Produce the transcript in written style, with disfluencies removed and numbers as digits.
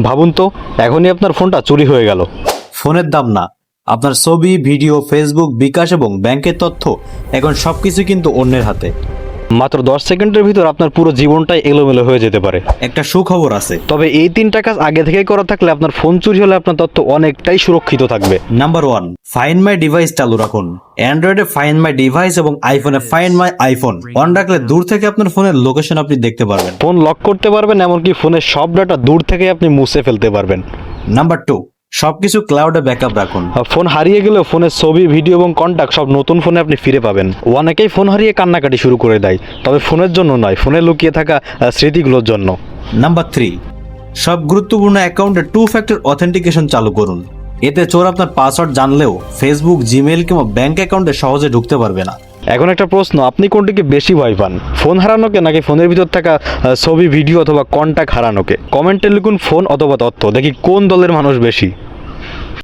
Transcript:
ভাবুন তো, এখনই আপনার ফোনটা চুরি হয়ে গেল। ফোনের দাম না, আপনার ছবি, ভিডিও, ফেসবুক, বিকাশ এবং ব্যাংকের তথ্য এখন সবকিছু কিন্তু অন্যের হাতে। মাত্র 10 সেকেন্ডের ভিতর আপনার পুরো জীবনটাই এলোমেলো হয়ে যেতে পারে। একটা সুখবর আছে, তবে এই 3টা কাজ আগে থেকেই করা থাকলে আপনার ফোন চুরি হলে আপনার তথ্য অনেকটাই সুরক্ষিত থাকবে। নাম্বার 1, ফাইন্ড মাই ডিভাইস চালু রাখুন। অ্যান্ড্রয়েডে ফাইন্ড মাই ডিভাইস এবং আইফোনে ফাইন্ড মাই আইফোন অন রাখলে দূর থেকে আপনার ফোনের লোকেশন আপনি দেখতে পারবেন। ফোন লক করতে পারবেন, এমনকি ফোনের সব ডাটা দূর থেকে আপনি মুছে ফেলতে পারবেন। নাম্বার 2, সবকিছু ক্লাউডে ব্যাকআপ রাখুন। ফোন হারিয়ে গেলেও ফোনের ছবি, ভিডিও এবং কন্ট্যাক্ট সব নতুন ফোনে আপনি ফিরে পাবেন। অনেকেই ফোন হারিয়ে কান্নাকাটি শুরু করে দেয়, তবে ফোনের জন্য নয়, ফোনে লুকিয়ে থাকা স্মৃতিগুলোর জন্য। নাম্বার 3, সব গুরুত্বপূর্ণ অ্যাকাউন্টে 2 ফ্যাক্টর অথেন্টিকেশন চালু করুন। এতে চোর আপনার পাসওয়ার্ড জানলেও ফেসবুক, জিমেইল কিংবা ব্যাংক অ্যাকাউন্টে সহজে ঢুকতে পারবে না। এখন একটা প্রশ্ন, আপনি কোনটিকে বেশি ভয় পান, ফোন হারানোকে নাকি ফোনের ভিতর থাকা ছবি, ভিডিও অথবা কন্ট্যাক্ট হারানোকে? কমেন্টে লিখুন ফোন অথবা তথ্য, দেখি কোন দলের মানুষ বেশি।